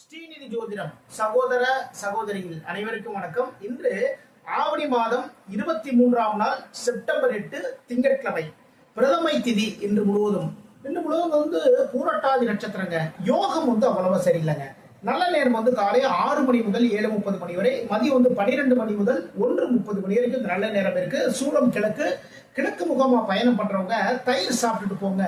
ஸ்ரீநிதி ஜோதிடம் சகோதர சகோதரிகள் அனைவருக்கும் வணக்கம். இன்று ஆவணி மாதம் 23ஆம் நாள் செப்டம்பர் 8 திங்கட்கிழமை பிரதமை திதி. இன்று முழுவதும் பூரட்டாதி நட்சத்திரங்க. யோகம் அவ்வளவா சரியில்லைங்க. நல்ல நேரம் காலை 6 மணி முதல் 7:30 மணி வரை, மதியம் 12 மணி முதல் 1:30 மணி வரைக்கும் நல்ல நேரம் இருக்கு. சூலம் கிழக்கு முகமா பயணம் பண்றவங்க தயிர் சாப்பிட்டுட்டு போங்க.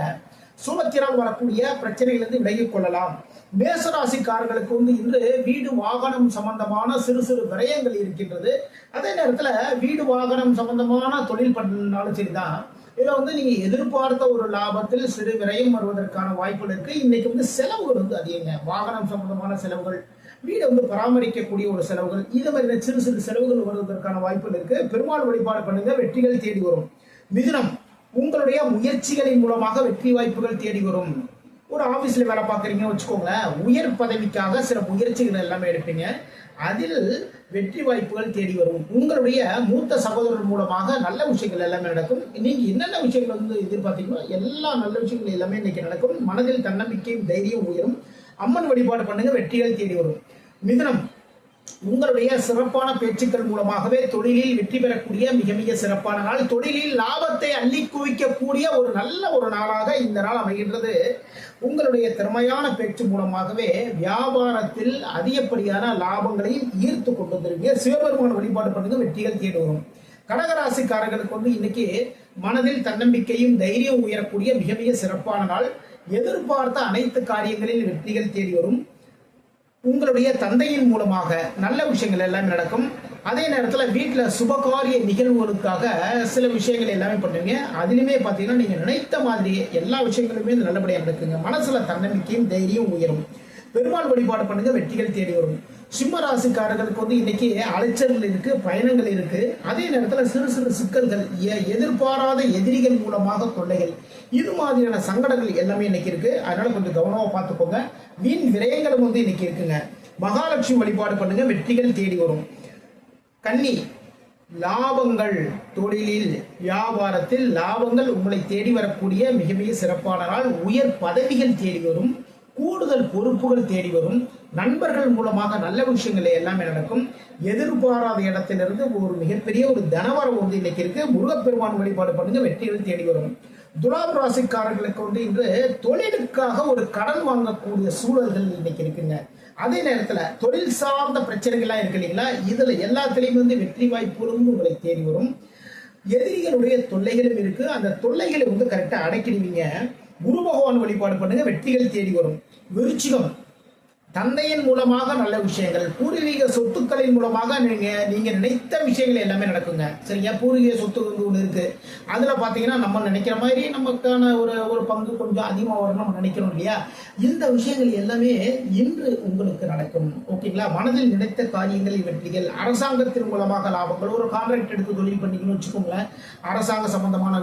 சூலத்தினால் வரக்கூடிய பிரச்சனைகளிலிருந்து விலகிக் கொள்ளலாம். மேசராசிக்காரர்களுக்கு இன்று வீடு வாகனம் சம்பந்தமான சிறு சிறு விரயங்கள் இருக்கின்றது. அதே நேரத்துல வீடு வாகனம் சம்பந்தமான தொழில் பண்ணாலும் சரிதான், இதுல நீங்க எதிர்பார்த்த ஒரு லாபத்தில் சிறு விரயம் வருவதற்கான வாய்ப்புகள் இருக்கு. இன்னைக்கு செலவுகள் அதிகங்க. வாகனம் சம்பந்தமான செலவுகள், வீடு பராமரிக்கக்கூடிய ஒரு செலவுகள், இது மாதிரி சிறு சிறு செலவுகள் வருவதற்கான வாய்ப்புகள் இருக்கு. பெருமாள் வழிபாடு பண்ணுங்க, வெற்றிகள் தேடி வரும். மிதுனம், உங்களுடைய முயற்சிகளின் மூலமாக வெற்றி வாய்ப்புகள் தேடி வரும். ஒரு ஆபீஸ்ல வேலை பார்க்குறீங்கன்னு வச்சுக்கோங்களேன், உயர் பதவிக்காக சில முயற்சிகள் எல்லாமே எடுப்பீங்க, அதில் வெற்றி வாய்ப்புகள் தேடி வரும். உங்களுடைய மூத்த சகோதரர் மூலமாக நல்ல விஷயங்கள் எல்லாமே நடக்கும். நீங்க என்னென்ன விஷயங்கள் எதிர்பார்த்தீங்களோ எல்லா நல்ல விஷயங்கள் எல்லாமே இன்னைக்கு நடக்கும். மனதில் தன்னம்பிக்கையும் தைரியம் உயரும். அம்மன் வழிபாடு பண்ணுங்க, வெற்றிகள் தேடி வரும். மிதுனம், உங்களுடைய சிறப்பான பேச்சுக்கள் மூலமாகவே தொழிலில் வெற்றி பெறக்கூடிய மிக மிக சிறப்பான நாள். தொழிலில் லாபத்தை அள்ளி குவிக்கக்கூடிய ஒரு நாளாக இந்த நாள் அமைகின்றது. உங்களுடைய திறமையான பேச்சு மூலமாகவே வியாபாரத்தில் அதிகப்படியான லாபங்களையும் ஈர்த்து கொண்டு வந்திருக்கீங்க. சிவபெருமான வழிபாடு பண்ணுங்க, வெற்றிகள் தேடி வரும். கடகராசிக்காரர்களுக்கு இன்னைக்கு மனதில் தன்னம்பிக்கையும் தைரியம் உயரக்கூடிய மிக மிக சிறப்பான நாள். எதிர்பார்த்த அனைத்து காரியங்களில் வெற்றிகள் தேடி வரும். உங்களுடைய தந்தையின் மூலமாக நல்ல விஷயங்கள் எல்லாமே நடக்கும். அதே நேரத்தில் வீட்டில் சுபகாரிய நிகழ்வுகளுக்காக சில விஷயங்கள் எல்லாமே பண்ணுவீங்க. அதிலுமே பார்த்தீங்கன்னா நீங்கள் நினைத்த மாதிரியே எல்லா விஷயங்களுமே நல்லபடியாக நடக்குங்க. மனசுல தன்னம்பிக்கையும் தைரியம் உயரும். பெருமாள் வழிபாடு பண்ணுங்க, வெற்றிகள் தேடி வரும். சிம்ம ராசிக்காரர்களுக்கு இன்னைக்கு அலைச்சல்கள் இருக்கு, பயணங்கள் இருக்கு. அதே நேரத்தில் சிறு சிறு சிக்கல்கள், எதிர்பாராத எதிரிகள் மூலமாக தொல்லைகள், இது மாதிரியான சங்கடங்கள் எல்லாமே இன்னைக்கு இருக்கு. அதனால கொஞ்சம் கவனமா பார்த்துக்கோங்க. வீண் விரயங்களும் இன்னைக்கு இருக்குங்க. மகாலட்சுமி வழிபாடு பண்ணுங்க, வெற்றிகள் தேடி வரும். கன்னி, லாபங்கள், தொழிலில் வியாபாரத்தில் லாபங்கள் உங்களை தேடி வரக்கூடிய மிக மிக சிறப்பான நாள். உயர் பதவிகள் தேடி வரும். கூடுதல் பொறுப்புகள் தேடி வரும். நண்பர்கள் மூலமாக நல்ல விஷயங்கள் எல்லாமே நடக்கும். எதிர்பாராத இடத்திலிருந்து ஒரு மிகப்பெரிய ஒரு தனவரம் இன்னைக்கு இருக்கு. முருகப்பெருமான் வழிபாடு பண்ணுங்க, வெற்றிகள் தேடி வரும். துலாம் ராசிக்காரர்களுக்கு இன்று தொழிலுக்காக ஒரு கடன் வாங்கக்கூடிய சூழல்கள் இன்னைக்கு இருக்குங்க. அதே நேரத்துல தொழில் சார்ந்த பிரச்சனைகள்லாம் இருக்கு இல்லைங்களா, இதுல எல்லாத்திலையும் வெற்றி வாய்ப்புகளும் உங்களை தேடி வரும். எதிரிகளுடைய தொல்லைகளும் இருக்கு. அந்த தொல்லைகளை கரெக்டா அடக்கிடுவீங்க. குரு பகவான் வழிபாடு பண்ணுங்க, வெற்றிகள் தேடி வரும். விருச்சிகம், தந்தையின் மூலமாக நல்ல விஷயங்கள், பூர்வீக சொத்துக்களின் மூலமாக நீங்க நினைத்த விஷயங்கள் எல்லாமே நடக்குங்க. சரியா, பூர்வீக சொத்து ஒன்று இருக்கு. அதுல பாத்தீங்கன்னா நம்ம நினைக்கிற மாதிரி நமக்கான ஒரு பங்கு கொஞ்சம் அதிகமா வரும் நம்ம நினைக்கிறோம் இல்லையா. இந்த விஷயங்கள் எல்லாமே இன்று உங்களுக்கு நடக்கும். ஓகேங்களா. மனதில் நினைத்த காரியங்களில் வெற்றிகள், அரசாங்கத்தின் மூலமாக லாபங்கள். ஒரு கான்ட்ராக்ட் எடுத்து தொழில் பண்ணிக்கணும்னு வச்சுக்கோங்களேன், அரசாங்க சம்பந்தமான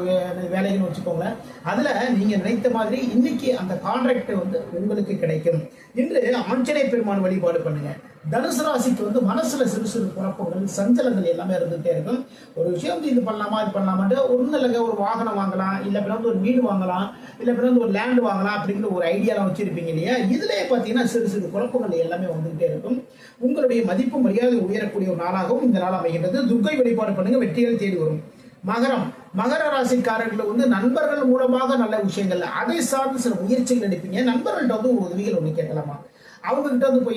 வேலைகள் வச்சுக்கோங்களேன், அதுல நீங்க நினைத்த மாதிரி இன்னைக்கு அந்த கான்ட்ராக்ட் உங்களுக்கு கிடைக்கும். இன்று ஆஞ்சநேய பெருமான் வழிபாடு பண்ணுங்க. தனுசு ராசிக்கு மனசுல சிறு சிறு குழப்பங்கள், சஞ்சலங்கள் எல்லாமே இருந்துகிட்டே இருக்கும். ஒரு விஷயம் இது பண்ணலாமா இது பண்ணலாமாட்டு ஒன்றும் இல்லைங்க. ஒரு வாகனம் வாங்கலாம், இல்லை பிறகு ஒரு வீடு வாங்கலாம், இல்லை பிறகு ஒரு லேண்ட் வாங்கலாம் அப்படிங்கிற ஒரு ஐடியாலாம் வச்சிருப்பீங்க இல்லையா. இதுலேயே பார்த்தீங்கன்னா சிறு சிறு குழப்பங்கள் எல்லாமே வந்துகிட்டே இருக்கும். உங்களுடைய மதிப்பு மரியாதை உயரக்கூடிய ஒரு நாளாகவும் இந்த நாள் அமைகின்றது. துர்க்கை வழிபாடு பண்ணுங்க, வெற்றிகள் தேடி வரும். மகரம், மகர ராசிக்காரர்கள் நண்பர்கள் மூலமாக நல்ல விஷயங்கள், அதை சார்ந்து சில முயற்சிகள் எடுப்பீங்க. நண்பர்கள்ட்ட ஒரு உதவிகள் ஒன்று கேட்கலாமா, அவங்க கிட்ட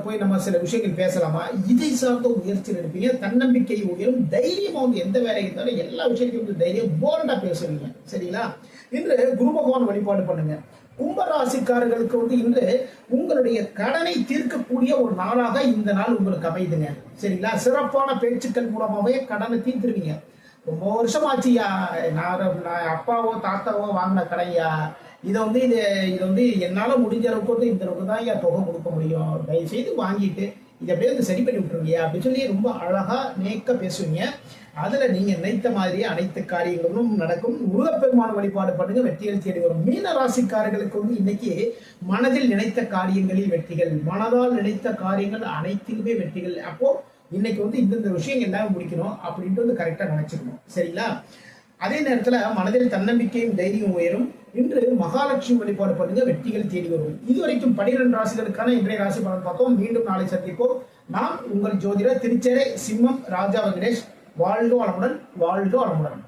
போய் நம்ம சில விஷயங்கள் பேசலாமா, இதை சார்ந்த முயற்சிகள் எடுப்பீங்க. தன்னம்பிக்கை உயரும். தைரியமா எந்த வேலை இருந்தாலும் எல்லா விஷயத்தையும் தைரியம் போல்டா பேசுவீங்க. சரிங்களா. இன்று குரு பகவான் வழிபாடு பண்ணுங்க. கும்பராசிக்காரர்களுக்கு இன்று உங்களுடைய கடனை தீர்க்கக்கூடிய ஒரு நாளாக இந்த நாள் உங்களுக்கு அமைதுங்க. சரிங்களா. சிறப்பான பேச்சுக்கள் மூலமாவே கடனை தீர்த்துருவீங்க. ரொம்ப வருஷம் ஆச்சுயா, நான் அப்பாவோ தாத்தாவோ வாங்கின கடையா, இது என்னால முடிஞ்ச அளவுக்கு இந்த அளவுக்கு தான் தொகை கொடுக்க முடியும், தயவு செய்து வாங்கிட்டு இதை அப்படியே சரி பண்ணி விட்டுருங்க அப்படின்னு சொல்லி ரொம்ப அழகா நேக்க பேசுவீங்க. அதுல நீங்க நினைத்த மாதிரியே அனைத்து காரியங்களும் நடக்கும். முருகப்பெருமான வழிபாடு பண்ணுங்க, வெற்றிகள் தேடி வரும். மீன ராசிக்காரர்களுக்கு இன்னைக்கு மனதில் நினைத்த காரியங்களில் வெற்றிகள், மனதால் நினைத்த காரியங்கள் அனைத்திலுமே வெற்றிகள். அப்போ இன்னைக்கு இந்த விஷயங்கள் எல்லாமே முடிக்கணும் அப்படின்ட்டு கரெக்டா நினைச்சுக்கணும். சரிங்களா. அதே நேரத்துல மனதில் தன்னம்பிக்கையும் தைரியம் உயரும். இன்று மகாலட்சுமி வழிபாடு பண்ணுங்க, வெற்றிகள் தேடி வரும். இதுவரைக்கும் 12 ராசிகளுக்கான இன்றைய ராசி பலன் பார்த்தோம். மீண்டும் நாளை சந்திப்போம். நான் உங்கள் ஜோதிடர் திருச்சேரை சிம்மம் ராஜா வெங்கடேஷ். வாழ்க வளமுடன், வாழ்க வளமுடன்.